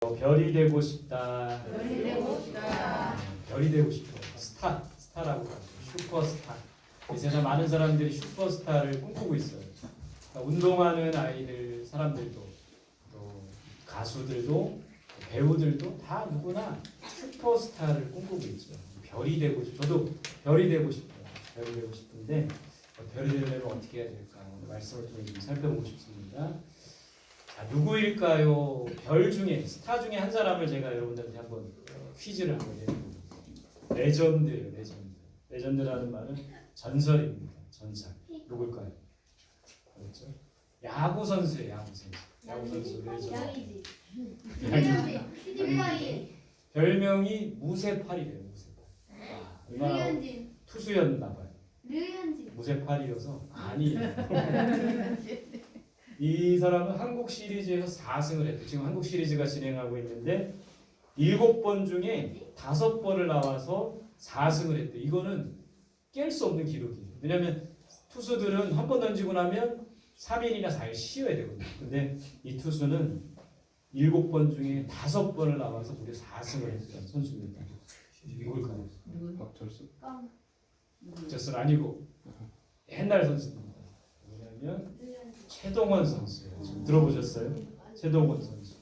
별이 되고 싶다. 별이 되고 싶다. 별이 되고 싶어. 스타라고 하죠. 슈퍼스타. 이 세상 많은 사람들이 슈퍼스타를 꿈꾸고 있어요. 그러니까 운동하는 아이들, 사람들도, 또 가수들도, 배우들도 다 누구나 슈퍼스타를 꿈꾸고 있죠. 별이 되고 싶어. 저도 별이 되고 싶어요. 별이 되고 싶은데 별이 되려면 어떻게 해야 될까? 오늘 말씀을 통해 좀 살펴보고 싶습니다. 자, 누구일까요? 별 중에, 스타 중에 한 사람을 제가 여러분들한테 한번 퀴즈를 한번 내드립니다. 레전드예요, 레전드. 레전드라는 말은 전설입니다. 전설. 누굴까요? 그렇죠? 야구 선수예요, 야구 선수. 야구 선수 레전드. 별명이 무쇠팔이래요, 무쇠팔. 얼마나 투수였나 봐요. 무쇠팔이어서 아니에요. 이 사람은 한국 시리즈에서 4승을 했대요. 지금 한국 시리즈가 진행하고 있는데 7번 중에 5번을 나와서 4승을 했대요. 이거는 깰 수 없는 기록이에요. 왜냐하면 투수들은 한 번 던지고 나면 3일이나 4일 쉬어야 되거든요. 근데 이 투수는 7번 중에 5번을 나와서 무려 4승을 했던 선수입니다. 누굴까요? 박철수? 박철수 아니고 옛날 선수입니다. 뭐냐면 최동원 선수예요. 지금 들어보셨어요? 최동원 선수.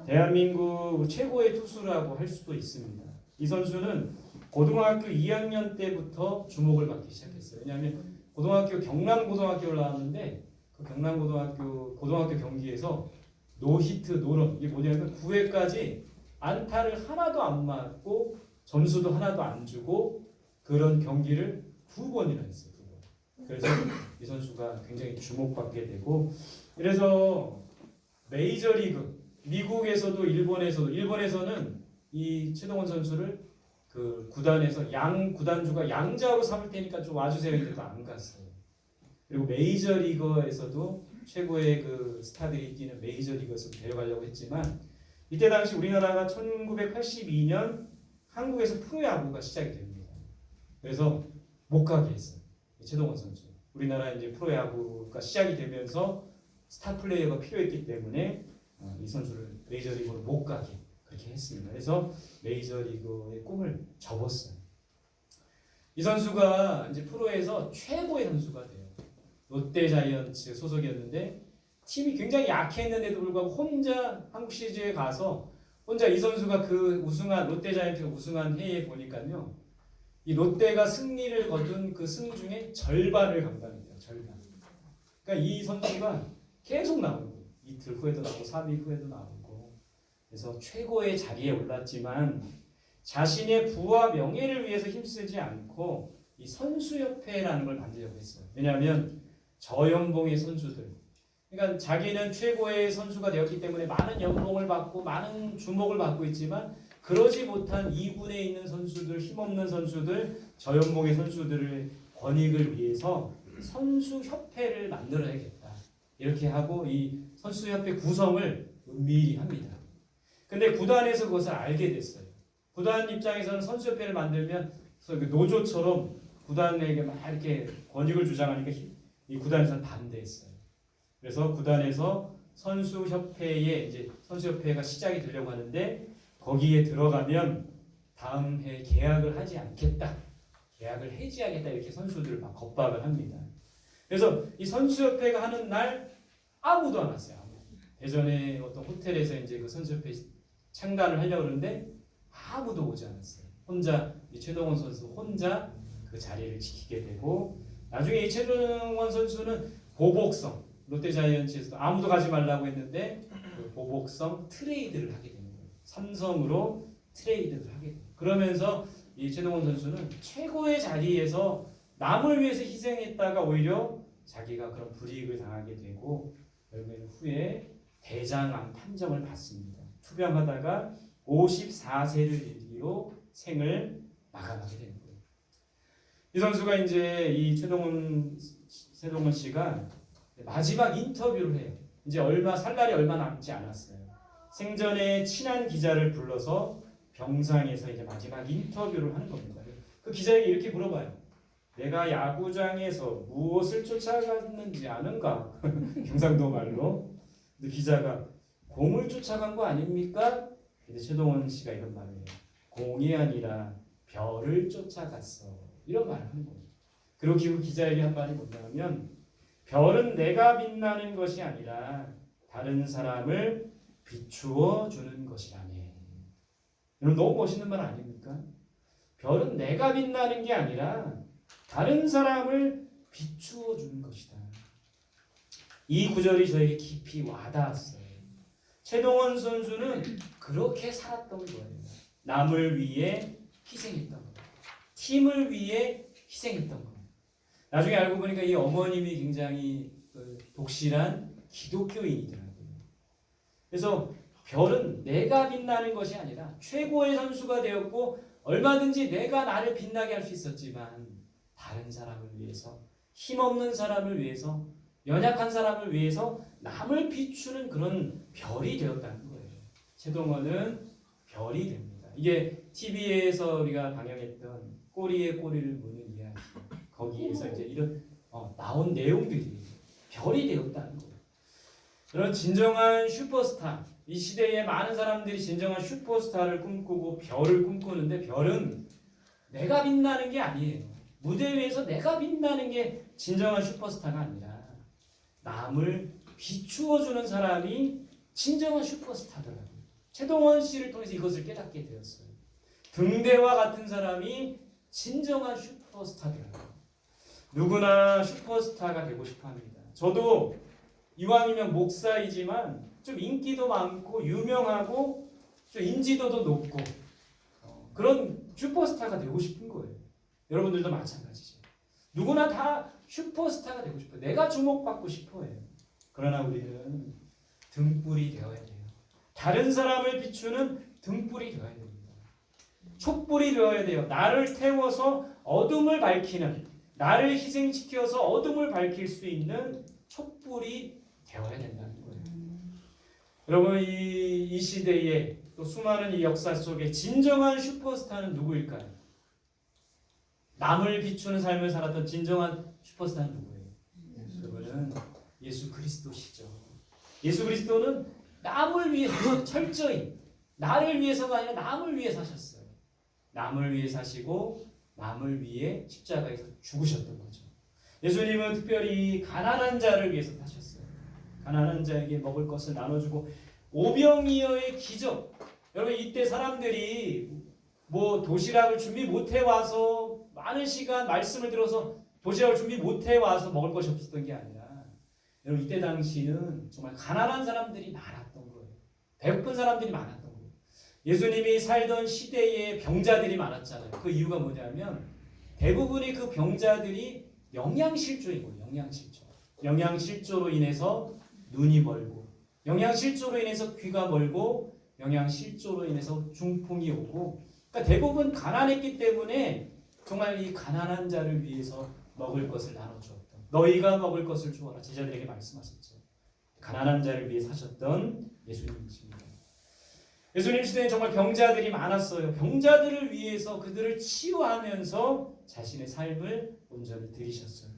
대한민국 최고의 투수라고 할 수도 있습니다. 이 선수는 고등학교 2학년 때부터 주목을 받기 시작했어요. 왜냐하면 고등학교 경남고등학교를 나왔는데 그 고등학교 경기에서 노히트 노런, 이게 뭐냐면 9회까지 안타를 하나도 안 맞고 점수도 하나도 안 주고 그런 경기를 2번이나 했어요. 2번. 그래서 이 선수가 굉장히 주목받게 되고, 그래서 메이저리그 미국에서도 일본에서는 이 최동원 선수를 그 구단에서 구단주가 양자로 삼을 테니까 좀 와주세요 했는데 안 갔어요. 그리고 메이저리그에서도 최고의 그 스타들이 뛰는 메이저리그에서 데려가려고 했지만 이때 당시 우리나라가 1982년 한국에서 프로야구가 시작이 됩니다. 그래서 못 가게 했어요. 최동원 선수. 우리나라 이제 프로야구가 시작이 되면서 스타 플레이어가 필요했기 때문에 이 선수를 메이저리그로 못 가게 그렇게 했습니다. 그래서 메이저리그의 꿈을 접었어요. 이 선수가 이제 프로에서 최고의 선수가 돼요. 롯데자이언츠 소속이었는데 팀이 굉장히 약했는데도 불구하고 혼자 한국 시리즈에 가서 혼자 이 선수가 그 롯데자이언츠가 우승한 해에 보니까요. 이 롯데가 승리를 거둔 그 승 중에 절반을 감당했대요. 절반. 그러니까 이 선수가 계속 나오고 이틀 후에도 나오고 3일 후에도 나오고 그래서 최고의 자리에 올랐지만 자신의 부와 명예를 위해서 힘쓰지 않고 이 선수협회라는 걸 만들려고 했어요. 왜냐하면 저연봉의 선수들, 그러니까 자기는 최고의 선수가 되었기 때문에 많은 연봉을 받고 많은 주목을 받고 있지만 그러지 못한 2군에 있는 선수들, 힘없는 선수들, 저연봉의 선수들의 권익을 위해서 선수협회를 만들어야겠다. 이렇게 하고 이 선수협회 구성을 은밀히 합니다. 근데 구단에서 그것을 알게 됐어요. 구단 입장에서는 선수협회를 만들면 노조처럼 구단에게 막 이렇게 권익을 주장하니까 이 구단에서는 반대했어요. 그래서 구단에서 선수협회가 시작이 되려고 하는데 거기에 들어가면 다음 해 계약을 하지 않겠다. 계약을 해지하겠다. 이렇게 선수들을 막 겁박을 합니다. 그래서 이 선수협회가 하는 날 아무도 안 왔어요. 대전의 어떤 호텔에서 이제 그 선수협회 창단을 하려고 그러는데 아무도 오지 않았어요. 혼자 이 최동원 선수 혼자 그 자리를 지키게 되고 나중에 이 최동원 선수는 보복성 롯데자이언츠에서 아무도 가지 말라고 했는데 그 보복성 트레이드를 하게 되는 거예요. 삼성으로 트레이드를 하게 돼요. 그러면서 이 최동원 선수는 최고의 자리에서 남을 위해서 희생했다가 오히려 자기가 그런 불이익을 당하게 되고 결국에는 후에 대장암 판정을 받습니다. 투병하다가 54세를 일기로 생을 마감하게 되는 거예요. 이 선수가 이제 이 최동원 씨가 마지막 인터뷰를 해요. 이제 살 날이 얼마 남지 않았어요. 생전에 친한 기자를 불러서 병상에서 이제 마지막 인터뷰를 하는 겁니다. 그 기자에게 이렇게 물어봐요. 내가 야구장에서 무엇을 쫓아갔는지 아는가? 경상도 말로. 근데 기자가 공을 쫓아간 거 아닙니까? 근데 최동원 씨가 이런 말을 해요. 공이 아니라 별을 쫓아갔어. 이런 말을 하는 거예요. 그리고 그 기자에게 한 말이 뭐냐면 별은 내가 빛나는 것이 아니라 다른 사람을 비추어 주는 것이라네. 여러분 너무 멋있는 말 아닙니까? 별은 내가 빛나는 게 아니라 다른 사람을 비추어 주는 것이다. 이 구절이 저에게 깊이 와닿았어요. 최동원 선수는 그렇게 살았던 거예요. 남을 위해 희생했던 거예요. 팀을 위해 희생했던 거예요. 나중에 알고 보니까 이 어머님이 굉장히 독실한 기독교인이더라고요. 그래서 별은 내가 빛나는 것이 아니라 최고의 선수가 되었고 얼마든지 내가 나를 빛나게 할 수 있었지만 다른 사람을 위해서, 힘없는 사람을 위해서, 연약한 사람을 위해서 남을 비추는 그런 별이 되었다는 거예요. 최동원은 별이 됩니다. 이게 TV에서 우리가 방영했던 꼬리에 꼬리를 무는 이야기, 거기에서 이제 이런 나온 내용들이 별이 되었다는 거예요. 그런 진정한 슈퍼스타, 이 시대에 많은 사람들이 진정한 슈퍼스타를 꿈꾸고 별을 꿈꾸는데 별은 내가 빛나는 게 아니에요. 무대 위에서 내가 빛나는 게 진정한 슈퍼스타가 아니라 남을 비추어주는 사람이 진정한 슈퍼스타더라고요. 최동원 씨를 통해서 이것을 깨닫게 되었어요. 등대와 같은 사람이 진정한 슈퍼스타더라고요. 누구나 슈퍼스타가 되고 싶어 합니다. 저도 이왕이면 목사이지만 좀 인기도 많고 유명하고 좀 인지도도 높고 그런 슈퍼스타가 되고 싶은 거예요. 여러분들도 마찬가지죠. 누구나 다 슈퍼스타가 되고 싶어요. 내가 주목받고 싶어해요. 그러나 우리는 등불이 되어야 돼요. 다른 사람을 비추는 등불이 되어야 됩니다. 촛불이 되어야 돼요. 나를 태워서 어둠을 밝히는, 나를 희생시켜서 어둠을 밝힐 수 있는 촛불이 되어야 된다는 거예요. 여러분 이 시대에 또 수많은 이 역사 속에 진정한 슈퍼스타는 누구일까요? 남을 비추는 삶을 살았던 진정한 슈퍼스타는 누구예요? 그분은 예수 그리스도시죠. 예수 그리스도는 남을 위해 철저히 나를 위해서가 아니라 남을 위해 사셨어요. 남을 위해 사시고 남을 위해 십자가에서 죽으셨던 거죠. 예수님은 특별히 가난한 자를 위해서 사셨어요. 가난한 자에게 먹을 것을 나눠주고 오병이어의 기적. 여러분 이때 사람들이 뭐 도시락을 준비 못해 와서 많은 시간 말씀을 들어서 도시락을 준비 못해 와서 먹을 것이 없었던 게 아니라 여러분 이때 당시는 정말 가난한 사람들이 많았던 거예요. 배고픈 사람들이 많았던 거예요. 예수님이 살던 시대에 병자들이 많았잖아요. 그 이유가 뭐냐면 대부분의 그 병자들이 영양실조인 거예요. 영양실조. 영양실조로 인해서 눈이 멀고 영양실조로 인해서 귀가 멀고 영양실조로 인해서 중풍이 오고 그러니까 대부분 가난했기 때문에 정말 이 가난한 자를 위해서 먹을 것을 나눠주었던 너희가 먹을 것을 주어라 제자들에게 말씀하셨죠. 가난한 자를 위해 사셨던 예수님이십니다. 예수님 시대에 정말 병자들이 많았어요. 병자들을 위해서 그들을 치유하면서 자신의 삶을 온전히 드리셨어요.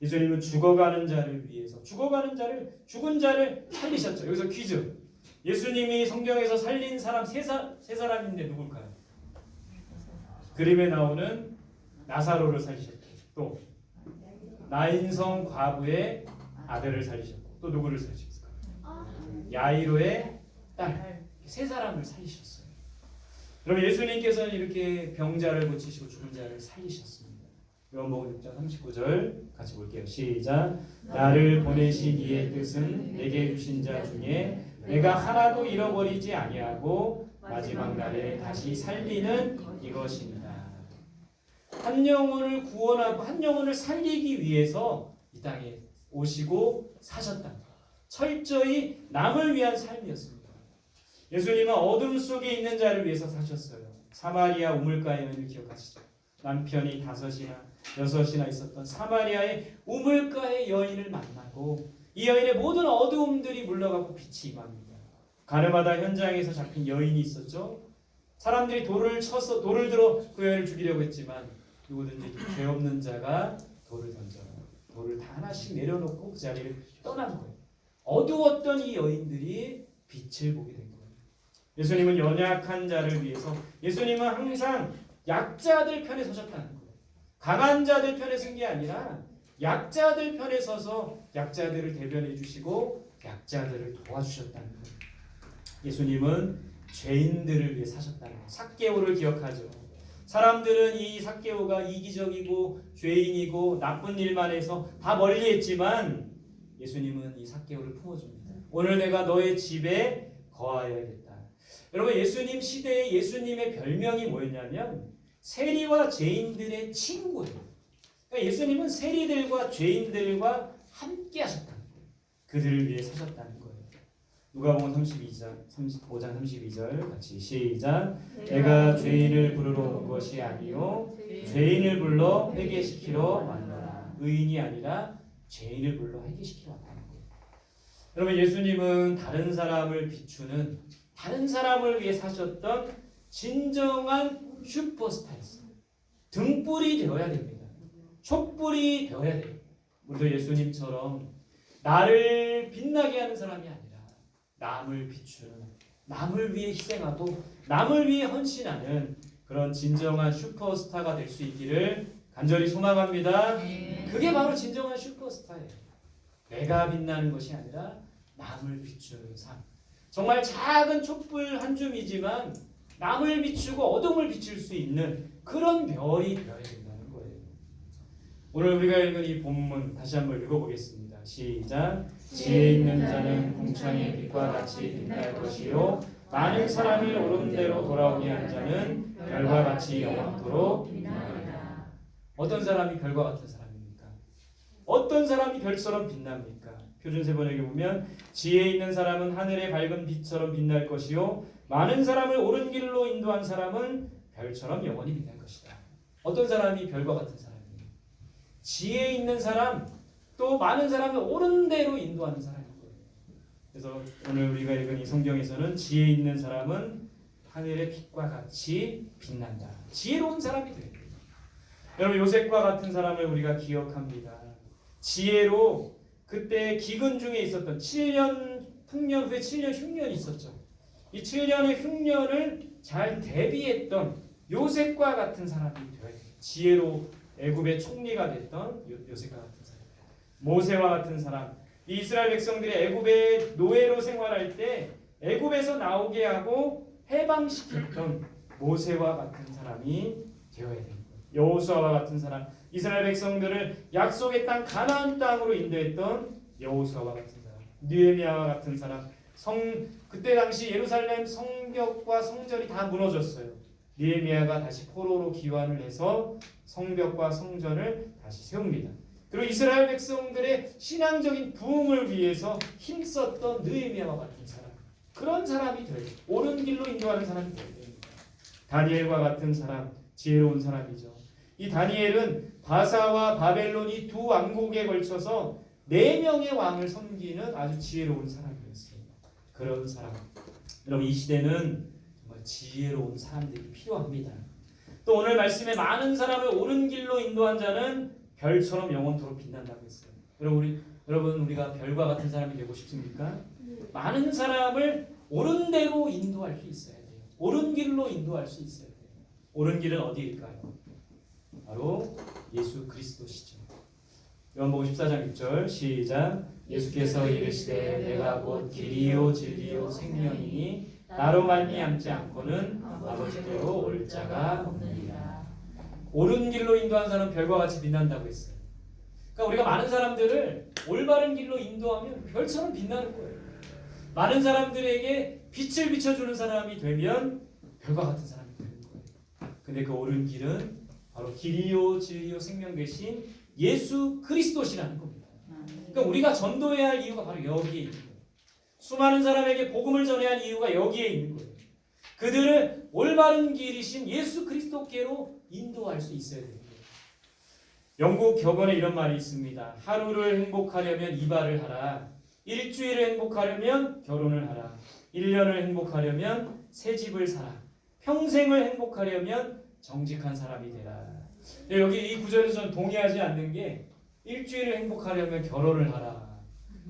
예수님은 죽어가는 자를 위해서 죽은 자를 살리셨죠. 여기서 퀴즈. 예수님이 성경에서 살린 사람 세 사람인데 누굴까요? 그림에 나오는 나사로를 살리셨고 또 나인성 과부의 아들을 살리셨고 또 누구를 살리셨을까요? 야이로의 딸. 세 사람을 살리셨어요. 그럼 예수님께서는 이렇게 병자를 고치시고 죽은 자를 살리셨습니다. 요한복음 6장 39절 같이 볼게요. 시작. 나를 보내신 이의 뜻은 내게 주신 자 중에 내가 하나도 잃어버리지 아니하고 마지막 날에 다시 살리는 이것입니다. 한 영혼을 구원하고 한 영혼을 살리기 위해서 이 땅에 오시고 사셨다. 철저히 남을 위한 삶이었습니다. 예수님은 어둠 속에 있는 자를 위해서 사셨어요. 사마리아 우물가의 여인을 기억하시죠? 남편이 5이나 6이나 있었던 사마리아의 우물가의 여인을 만나고 이 여인의 모든 어두움들이 물러가고 빛이 임합니다. 가늠하다 현장에서 잡힌 여인이 있었죠. 사람들이 돌을 들어 그 여인을 죽이려고 했지만 누구든지 죄 없는 자가 돌을 던져라. 돌을 다 하나씩 내려놓고 그 자리를 떠난 거예요. 어두웠던 이 여인들이 빛을 보게 된 거예요. 예수님은 연약한 자를 위해서, 예수님은 항상 약자들 편에 서셨다는 거예요. 강한 자들 편에 선 게 아니라 약자들 편에 서서 약자들을 대변해 주시고 약자들을 도와주셨다는 거예요. 예수님은 죄인들을 위해 사셨다는 거예요. 삭개오를 기억하죠. 사람들은 이 삭개오가 이기적이고 죄인이고 나쁜 일만 해서 다 멀리했지만 예수님은 이 삭개오를 품어줍니다. 오늘 내가 너의 집에 거하여야겠다. 여러분, 예수님 시대에 예수님의 별명이 뭐였냐면 세리와 죄인들의 친구예요. 그러니까 예수님은 세리들과 죄인들과 함께 하셨다는 거예요. 그들을 위해 사셨다는 거예요. 누가복음 35장 32절 같이 시작. 내가 죄인을 부르러 온 것이 아니요 죄인을 불러 회개시키러 왔노라. 의인이 아니라 죄인을 불러 회개시키러 왔다는 거예요. 여러분, 예수님은 다른 사람을 비추는, 다른 사람을 위해 사셨던 진정한 슈퍼스타였어요. 등불이 되어야 됩니다. 촛불이 되어야 돼요. 우리도 예수님처럼 나를 빛나게 하는 사람이 아니라 남을 비추는, 남을 위해 희생하고 남을 위해 헌신하는 그런 진정한 슈퍼스타가 될 수 있기를 간절히 소망합니다. 그게 바로 진정한 슈퍼스타예요. 내가 빛나는 것이 아니라 남을 비추는 삶. 정말 작은 촛불 한 줌이지만 남을 비추고 어둠을 비출 수 있는 그런 별이 되어야 된다는 거예요. 오늘 우리가 읽은 이 본문 다시 한번 읽어보겠습니다. 시작. 지혜 있는 자는 궁창의 빛과 같이 빛날 것이요 많은 사람을 옳은 대로 돌아오게 한 자는 별과 같이 영원토록 빛나리라. 어떤 사람이 별과 같은 사람입니까? 어떤 사람이 별처럼 빛납니까? 표준 세번역에 보면 지혜 있는 사람은 하늘의 밝은 빛처럼 빛날 것이요 많은 사람을 옳은 길로 인도한 사람은 별처럼 영원히 빛날 것이다. 어떤 사람이 별과 같은 사람이에요? 지혜 있는 사람, 또 많은 사람을 옳은 대로 인도하는 사람인 거예요. 그래서 오늘 우리가 읽은 이 성경에서는 지혜 있는 사람은 하늘의 빛과 같이 빛난다. 지혜로운 사람이 돼요. 여러분, 요셉과 같은 사람을 우리가 기억합니다. 지혜로 그때 기근 중에 있었던 7년 풍년 후에 7년 흉년이 있었죠. 이 7년의 흉년을 잘 대비했던 요셉과 같은 사람이 되어야 돼요. 지혜로 애굽의 총리가 됐던 요셉과 같은 사람. 모세와 같은 사람. 이 이스라엘 백성들이 애굽의 노예로 생활할 때 애굽에서 나오게 하고 해방시켰던 모세와 같은 사람이 되어야 됩니다. 여호수아와 같은 사람. 이스라엘 백성들을 약속의 땅 가나안 땅으로 인도했던 여호수아와 같은 사람. 느헤미야와 같은 사람. 그때 당시 예루살렘 성벽과 성전이 다 무너졌어요. 느헤미야가 다시 포로로 귀환을 해서 성벽과 성전을 다시 세웁니다. 그리고 이스라엘 백성들의 신앙적인 부흥을 위해서 힘썼던 느헤미야와 같은 사람, 그런 사람이 돼요. 옳은 길로 인도하는 사람이 돼야 됩니다. 다니엘과 같은 사람, 지혜로운 사람이죠. 이 다니엘은 바사와 바벨론 이 두 왕국에 걸쳐서 4명의 왕을 섬기는 아주 지혜로운 사람이었어요. 그런 사람. 여러분, 이 시대는 정말 지혜로운 사람들이 필요합니다. 또 오늘 말씀에 많은 사람을 옳은 길로 인도한 자는 별처럼 영원토록 빛난다고 했어요. 여러분, 우리가 별과 같은 사람이 되고 싶습니까? 많은 사람을 옳은 대로 인도할 수 있어야 돼요. 옳은 길로 인도할 수 있어야 돼요. 옳은 길은 어디일까요? 바로 예수 그리스도시죠. 요한복음 14장 6절 시작. 예수께서 이르시되 내가 곧 길이요 진리요 생명이니 나로 말미암지 않고는 아버지께로 올 자가 없느니라. 옳은 길로 인도한 사람은 별과 같이 빛난다고 했어요. 그러니까 우리가 많은 사람들을 올바른 길로 인도하면 별처럼 빛나는 거예요. 많은 사람들에게 빛을 비춰주는 사람이 되면 별과 같은 사람이 되는 거예요. 근데 그 옳은 길은 바로 길이요 진리요 생명 되신 예수 그리스도시라는 겁니다. 그러니까 우리가 전도해야 할 이유가 바로 여기에 있는 거예요. 수많은 사람에게 복음을 전해야 할 이유가 여기에 있는 거예요. 그들을 올바른 길이신 예수 그리스도께로 인도할 수 있어야 됩니다. 영국 격언에 이런 말이 있습니다. 하루를 행복하려면 이발을 하라. 일주일을 행복하려면 결혼을 하라. 1년을 행복하려면 새 집을 사라. 평생을 행복하려면 정직한 사람이 되라. 여기 이 구절에서 저는 동의하지 않는 게 일주일을 행복하려면 결혼을 하라.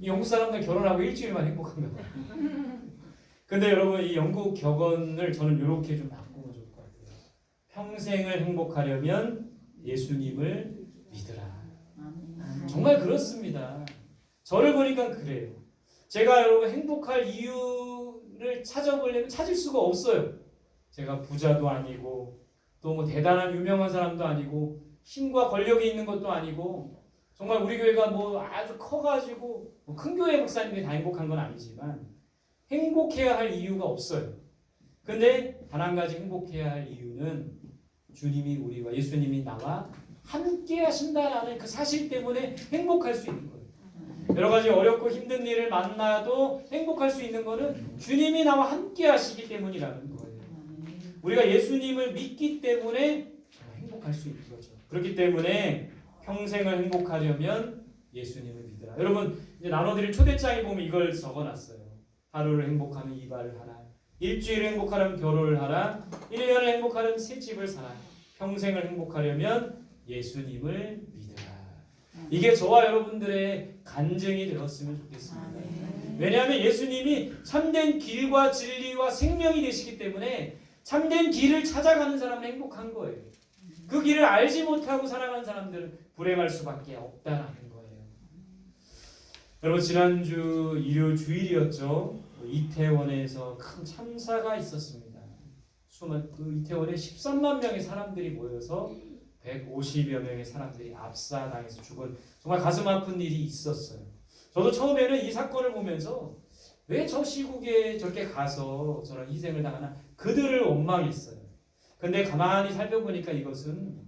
이 영국 사람들 결혼하고 일주일만 행복한가 봐요. 근데 여러분 이 영국 격언을 저는 이렇게 좀 바꾸면 좋을 것 같아요. 평생을 행복하려면 예수님을 믿으라. 정말 그렇습니다. 저를 보니까 그래요. 제가 여러분 행복할 이유를 찾아보려면 찾을 수가 없어요. 제가 부자도 아니고 또 뭐 대단한 유명한 사람도 아니고 힘과 권력이 있는 것도 아니고 정말 우리 교회가 뭐 아주 커가지고 뭐 큰 교회 목사님이 다 행복한 건 아니지만 행복해야 할 이유가 없어요. 근데 단 한 가지 행복해야 할 이유는 주님이 우리와 예수님이 나와 함께 하신다라는 그 사실 때문에 행복할 수 있는 거예요. 여러 가지 어렵고 힘든 일을 만나도 행복할 수 있는 거는 주님이 나와 함께 하시기 때문이라는 거예요. 우리가 예수님을 믿기 때문에 행복할 수 있는 거죠. 그렇기 때문에 평생을 행복하려면 예수님을 믿으라. 여러분 이제 나눠드릴 초대장에 보면 이걸 적어놨어요. 하루를 행복하면 이발을 하라. 일주일을 행복하려면 결혼을 하라. 1년을 행복하려면 새 집을 사라. 평생을 행복하려면 예수님을 믿으라. 이게 저와 여러분들의 간증이 되었으면 좋겠습니다. 왜냐하면 예수님이 참된 길과 진리와 생명이 되시기 때문에 참된 길을 찾아가는 사람은 행복한 거예요. 그 길을 알지 못하고 살아가는 사람들은 불행할 수밖에 없다라는 거예요. 여러분 지난주 일요 주일이었죠. 이태원에서 큰 참사가 있었습니다. 그 이태원에 13만 명의 사람들이 모여서 150여 명의 사람들이 압사당해서 죽은 정말 가슴 아픈 일이 있었어요. 저도 처음에는 이 사건을 보면서 왜 저 시국에 저렇게 가서 저런 희생을 당하나 그들을 원망했어요. 근데 가만히 살펴보니까 이것은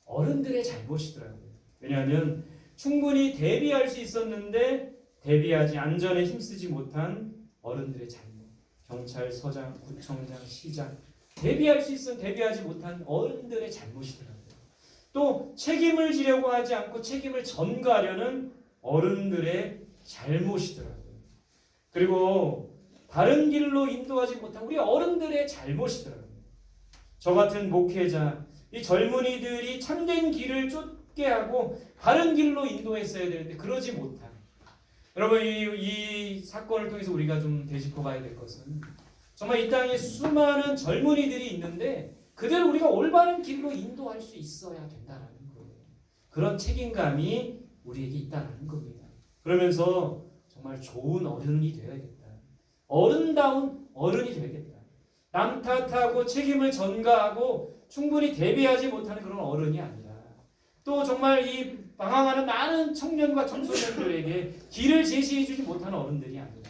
어른들의 잘못이더라고요. 왜냐하면 충분히 대비할 수 있었는데 대비하지 안전에 힘쓰지 못한 어른들의 잘못. 경찰서장, 구청장, 시장 대비할 수 있었는데 대비하지 못한 어른들의 잘못이더라고요. 또 책임을 지려고 하지 않고 책임을 전가하려는 어른들의 잘못이더라고요. 그리고 바른 길로 인도하지 못한 우리 어른들의 잘못이더라고요. 저 같은 목회자, 이 젊은이들이 참된 길을 쫓게 하고 바른 길로 인도했어야 되는데 그러지 못한 여러분 이 사건을 통해서 우리가 좀 되짚어봐야 될 것은 정말 이 땅에 수많은 젊은이들이 있는데 그들을 우리가 올바른 길로 인도할 수 있어야 된다는 거예요. 그런 책임감이 우리에게 있다는 겁니다. 그러면서 정말 좋은 어른이 되어야겠다. 어른다운 어른이 되어야겠다. 남 탓하고 책임을 전가하고 충분히 대비하지 못하는 그런 어른이 아니라 또 정말 이 방황하는 많은 청년과 청소년들에게 길을 제시해주지 못하는 어른들이 아니라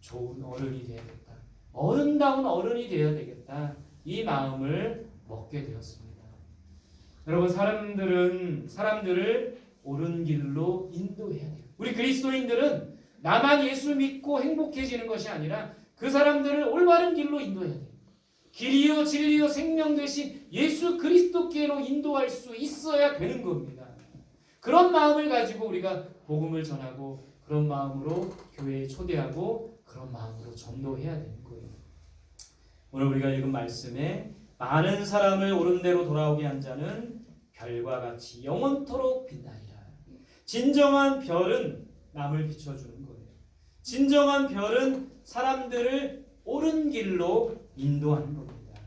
좋은 어른이 되어야겠다. 어른다운 어른이 되어야 되겠다. 이 마음을 먹게 되었습니다. 여러분 사람들을 옳은 길로 인도해야 돼요. 우리 그리스도인들은 나만 예수 믿고 행복해지는 것이 아니라 그 사람들을 올바른 길로 인도해야 돼요. 길이요 진리요 생명 되신 예수 그리스도께로 인도할 수 있어야 되는 겁니다. 그런 마음을 가지고 우리가 복음을 전하고 그런 마음으로 교회에 초대하고 그런 마음으로 전도해야 되는 거예요. 오늘 우리가 읽은 말씀에 많은 사람을 옳은 대로 돌아오게 한 자는 별과 같이 영원토록 빛나리라. 진정한 별은 남을 비춰주는 거예요. 진정한 별은 사람들을 옳은 길로 인도하는 겁니다.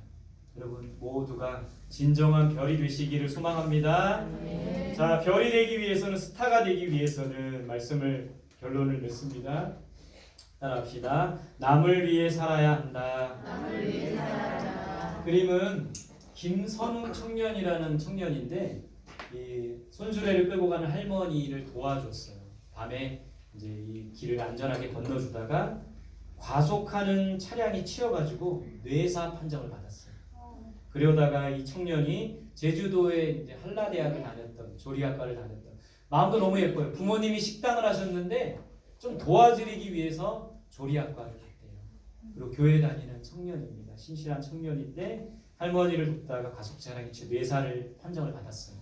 여러분 모두가 진정한 별이 되시기를 소망합니다. 네. 자, 별이 되기 위해서는 스타가 되기 위해서는 말씀을 결론을 맺습니다. 따라합시다. 남을 위해 살아야 한다. 남을 위해 살아라. 그림은 김선웅 청년이라는 청년인데 이 손수레를 끌고 가는 할머니를 도와줬어요. 밤에 이제 이 길을 안전하게 건너주다가 과속하는 차량이 치여가지고 뇌사 판정을 받았어요. 그러다가 이 청년이 제주도에 이제 한라대학을 다녔던 조리학과를 다녔던 마음도 너무 예뻐요. 부모님이 식당을 하셨는데 좀 도와드리기 위해서 조리학과를 갔대요. 그리고 교회 다니는 청년입니다. 신실한 청년인데 할머니를 돕다가 과속 차량이 치여 뇌사를 판정을 받았어요.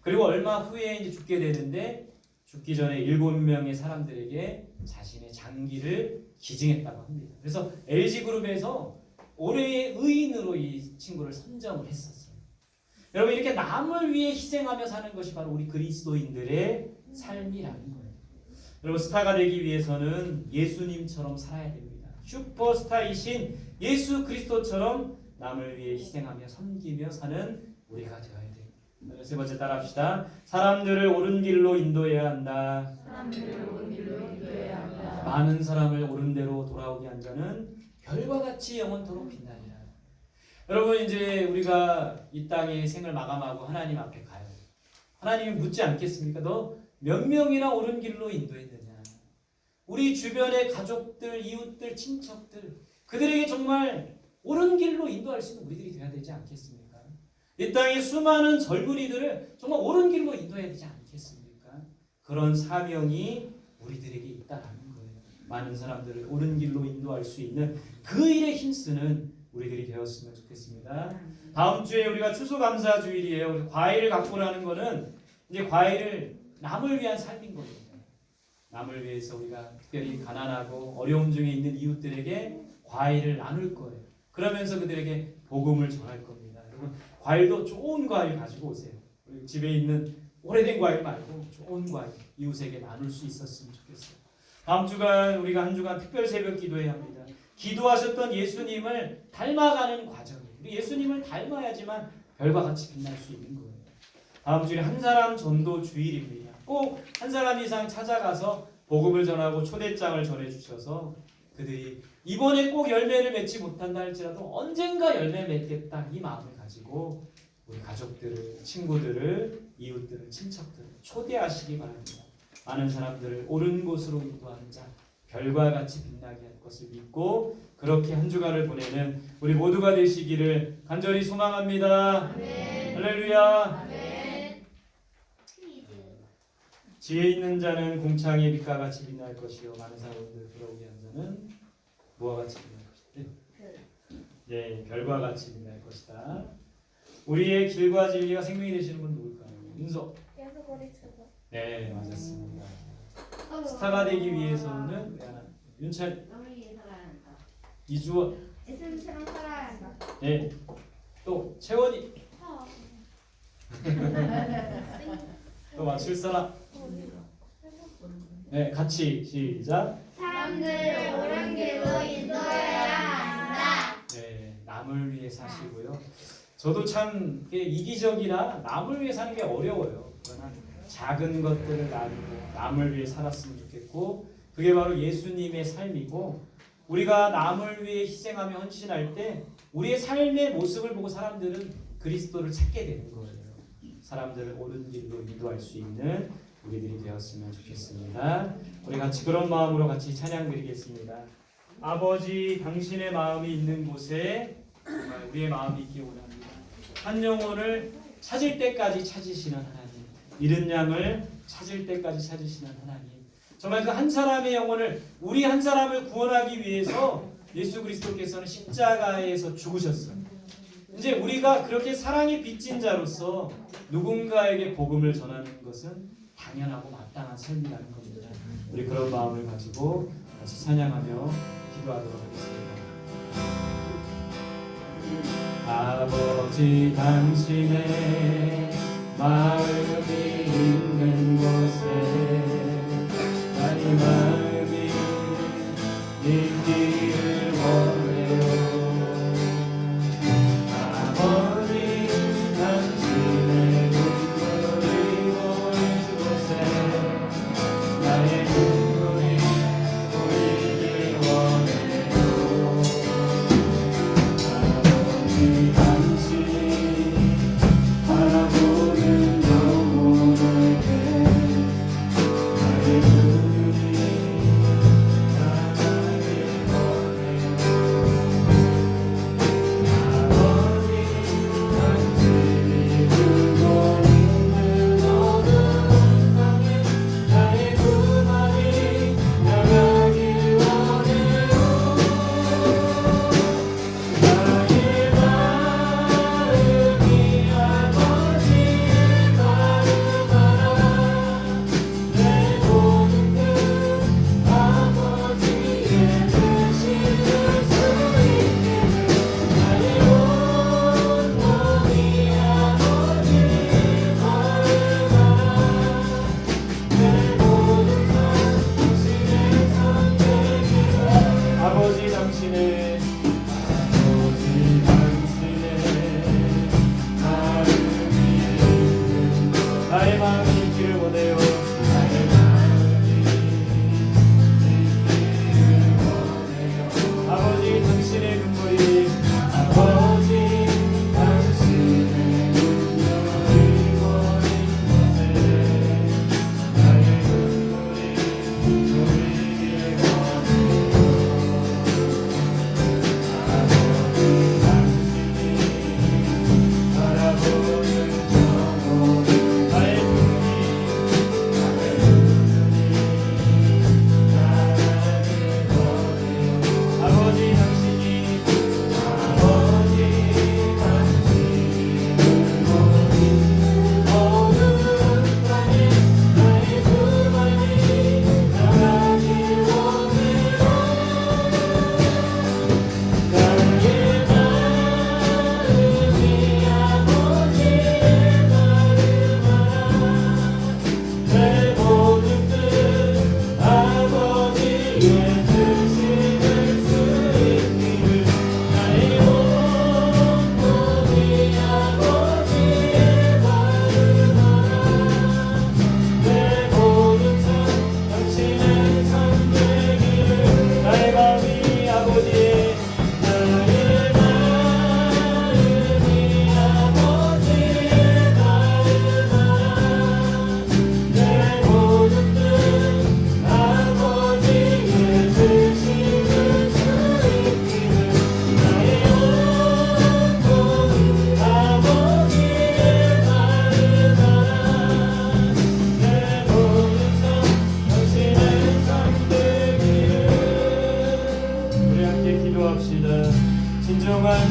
그리고 얼마 후에 이제 죽게 되는데 죽기 전에 7명의 사람들에게 자신의 장기를 기증했다고 합니다. 그래서 LG그룹에서 올해의 의인으로 이 친구를 선정을 했었어요. 여러분 이렇게 남을 위해 희생하며 사는 것이 바로 우리 그리스도인들의 삶이라는 거예요. 여러분 스타가 되기 위해서는 예수님처럼 살아야 됩니다. 슈퍼스타이신 예수 그리스도처럼 남을 위해 희생하며 섬기며 사는 우리가 되어야 돼. 세 번째 따라합시다. 사람들을 옳은 길로 인도해야 한다. 많은 사람을 옳은 대로 돌아오게 한 자는 별과 같이 영원토록 빛나리라. 여러분, 이제 우리가 이 땅의 생을 마감하고 하나님 앞에 가요. 하나님이 묻지 않겠습니까? 너 몇 명이나 옳은 길로 인도했느냐? 우리 주변의 가족들, 이웃들, 친척들, 그들에게 정말 옳은 길로 인도할 수 있는 우리들이 되어야 되지 않겠습니까? 이 땅의 수많은 젊은이들을 정말 옳은 길로 인도해야 되지 않겠습니까? 그런 사명이 우리들에게 있다라는 거예요. 많은 사람들을 옳은 길로 인도할 수 있는 그 일에 힘쓰는 우리들이 되었으면 좋겠습니다. 다음 주에 우리가 추수감사주일이에요. 우리 과일을 갖고 오라는 거는 이제 과일을 남을 위한 삶인 겁니다. 남을 위해서 우리가 특별히 가난하고 어려움 중에 있는 이웃들에게 과일을 나눌 거예요. 그러면서 그들에게 복음을 전할 겁니다. 여러분, 과일도 좋은 과일 가지고 오세요. 우리 집에 있는 오래된 과일 말고 좋은 과일 이웃에게 나눌 수 있었으면 좋겠어요. 다음 주간 우리가 한 주간 특별 새벽 기도해야 합니다. 기도하셨던 예수님을 닮아가는 과정이에요. 우리 예수님을 닮아야지만 별과 같이 빛날 수 있는 거예요. 다음 주에 한 사람 전도 주일입니다. 꼭 한 사람 이상 찾아가서 복음을 전하고 초대장을 전해주셔서 그들이 이번에 꼭 열매를 맺지 못한다 할지라도 언젠가 열매 맺겠다 이 마음을 가지고 우리 가족들을, 친구들을, 이웃들을, 친척들을 초대하시기 바랍니다. 많은 사람들을 옳은 곳으로 인도하는 자, 별과 같이 빛나게 할 것을 믿고 그렇게 한 주간을 보내는 우리 모두가 되시기를 간절히 소망합니다. 아멘. 할렐루야. 아멘. 지혜 있는 자는 궁창의 빛과 같이 빛날 것이요 많은 사람들 들어오게 한 자는 무와 같이 빛날 것이다. 네, 별과 같이 빛날 것이다. 우리의 길과 진리가 생명이 되시는 분 누굴까요? 윤석. 네, 맞았습니다. 스타가 되기 위해서는 우리 하나 윤찬, 남을 위해 살아야 한다. 이주원, 예수님처럼 살아야 한다. 네, 또 채원이. 또 맞출 사람. 네, 같이 시작. 사람들 옳은 길로 인도해야 한다. 네, 남을 위해 사시고요. 저도 참 이기적이라 남을 위해 사는 게 어려워요. 그러나 작은 것들을 나누고 남을 위해 살았으면 좋겠고 그게 바로 예수님의 삶이고 우리가 남을 위해 희생하며 헌신할 때 우리의 삶의 모습을 보고 사람들은 그리스도를 찾게 되는 거예요. 사람들을 옳은 길로 인도할 수 있는 우리들이 되었으면 좋겠습니다. 우리 같이 그런 마음으로 같이 찬양 드리겠습니다. 아버지, 당신의 마음이 있는 곳에 정말 우리의 마음이 있기 원합니다. 한 영혼을 찾을 때까지 찾으시는 하나님, 잃은 양을 찾을 때까지 찾으시는 하나님, 정말 그 한 사람의 영혼을 우리 한 사람을 구원하기 위해서 예수 그리스도께서는 십자가에서 죽으셨어요. 이제 우리가 그렇게 사랑이 빚진 자로서 누군가에게 복음을 전하는 것은 당연하고 마땅한 삶이라는 겁니다. 우리 그런 마음을 가지고 같이 찬양하며 기도하도록 하겠습니다. 아버지, 당신의 마음이 있는 곳에 나의 마음이 있기를 원해요. 아버지, 당신의 눈물이 보이는 곳에 나의 눈물이 보이길 원해요. 아버지, 당신이 바라보는 영혼에게 나의 눈물이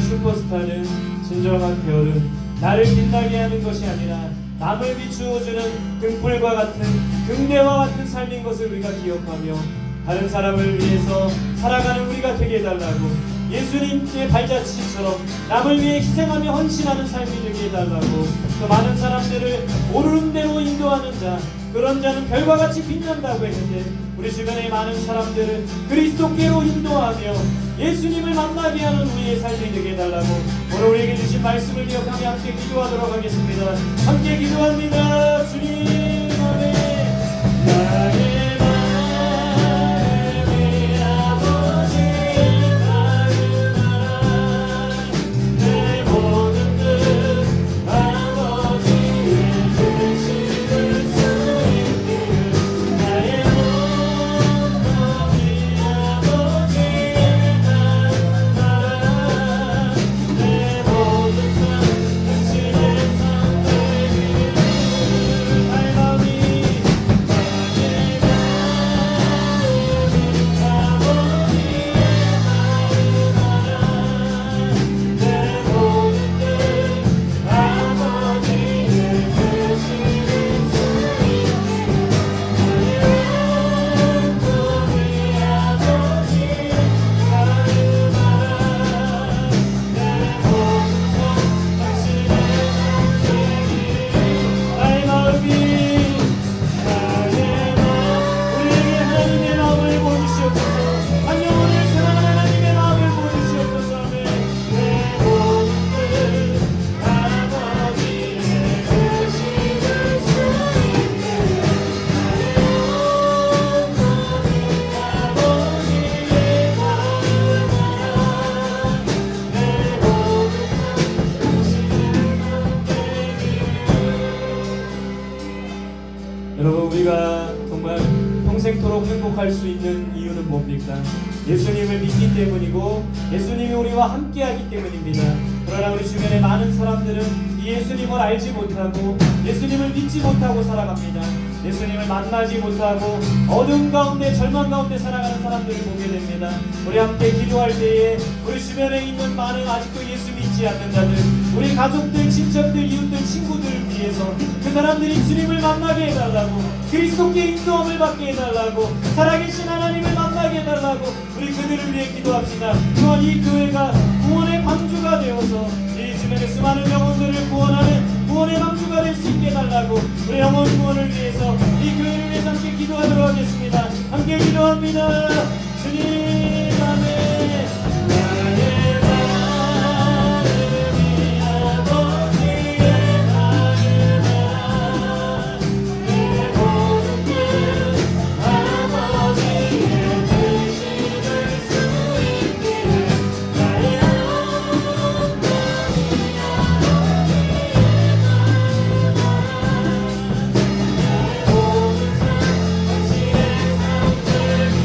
슈퍼스타는 진정한 배우는 나를 빛나게 하는 것이 아니라 남을 비추어주는 등불과 같은 등대와 같은 삶인 것을 우리가 기억하며 다른 사람을 위해서 살아가는 우리가 되게 해달라고, 예수님의 발자취처럼 남을 위해 희생하며 헌신하는 삶이 되게 해달라고, 또 많은 사람들을 옳은 대로 인도하는 자, 그런 자는 별과 같이 빛난다고 했는데 우리 주변의 많은 사람들을 그리스도께로 인도하며 예수님을 만나게 하는 우리의 삶이 되게 해달라고, 오늘 우리에게 주신 말씀을 기억하며 함께 기도하도록 하겠습니다. 함께 기도합니다. 주님, 아멘. 나의 마음의 아버지 가르마라, 내 모든 뜻 아버지의 뜻을 수 있게, 나의 온몸이 아버지의 가르마라, 내 모든 삶 당신의 선택이 할마음이 여러분, 우리가 정말 평생토록 행복할 수 있는 이유는 뭡니까? 예수님을 믿기 때문이고 예수님이 우리와 함께하기 때문입니다. 그러나 우리 주변에 많은 사람들은 이 예수님을 알지 못하고 예수님을 믿지 못하고 살아갑니다. 예수님을 만나지 못하고 어둠 가운데 절망 가운데 살아가는 사람들을 보게 됩니다. 우리 함께 기도할 때에 우리 주변에 있는 많은 아직도 예수 믿지 않는 자들, 우리 가족들, 친척들, 이웃들, 친구들을 위해서 그 사람들이 주님을 만나게 해달라고, 그리스도께 인도함을 받게 해달라고, 살아계신 하나님을 만나게 해달라고 우리 그들을 위해 기도합시다. 또한 이 교회가 구원의 방주가 되어서 이 주변의 수많은 영혼들을 구원하는 구원의 방주가 될 수 있게 해달라고, 우리 영혼 구원을 위해서 이 교회를 위해서 함께 기도하도록 하겠습니다. 함께 기도합니다. 주님, 아멘. 나의 마음이 아버지의 가르마라, 내 모든 뜻 아버지의 뜻이 될 수 있게, 나의 온몸이 아버지의 가르마라, 내 모든 삶 당신의 선택이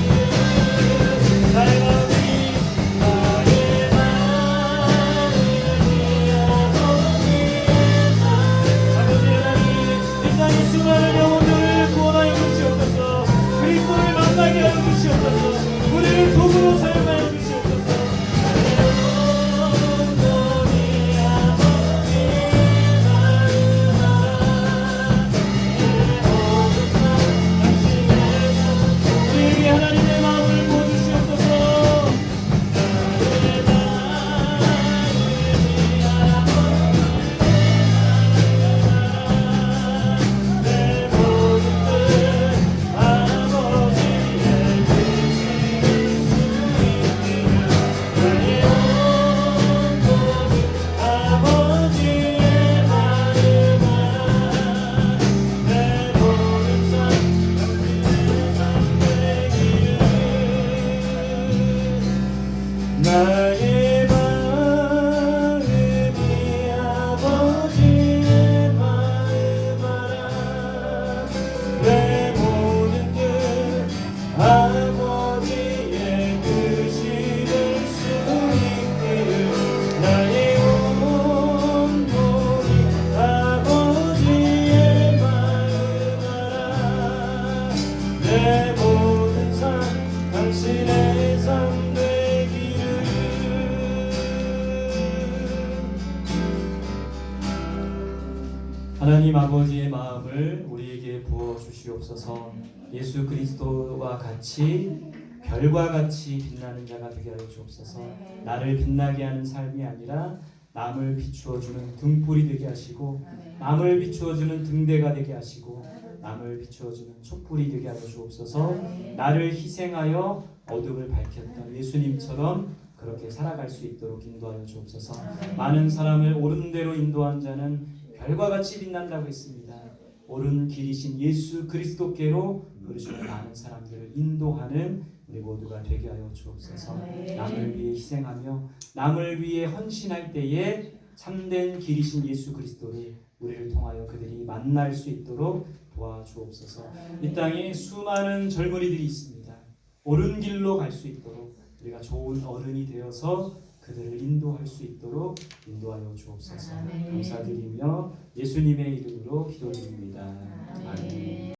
하나님 아버지의 마음을 우리에게 부어 주시옵소서. 예수 그리스도와 같이 별과 같이 빛나는 자가 되게 하여 주옵소서. 나를 빛나게 하는 삶이 아니라 남을 비추어 주는 등불이 되게 하시고, 남을 비추어 주는 등대가 되게 하시고, 남을 비추어 주는 촛불이 되게 하여 주옵소서. 나를 희생하여 어둠을 밝혔던 예수님처럼 그렇게 살아갈 수 있도록 인도하여 주옵소서. 많은 사람을 옳은 대로 인도한 자는 별과 같이 빛난다고 했습니다. 옳은 길이신 예수 그리스도께로 부르시는 많은 사람들을 인도하는 우리 모두가 되게 하여 주옵소서. 남을 위해 희생하며 남을 위해 헌신할 때에 참된 길이신 예수 그리스도를 우리를 통하여 그들이 만날 수 있도록 도와주옵소서. 이 땅에 수많은 젊은이들이 있습니다. 옳은 길로 갈 수 있도록 우리가 좋은 어른이 되어서 그들을 인도할 수 있도록 인도하여 주옵소서. 감사드리며 예수님의 이름으로 기도드립니다. 아멘.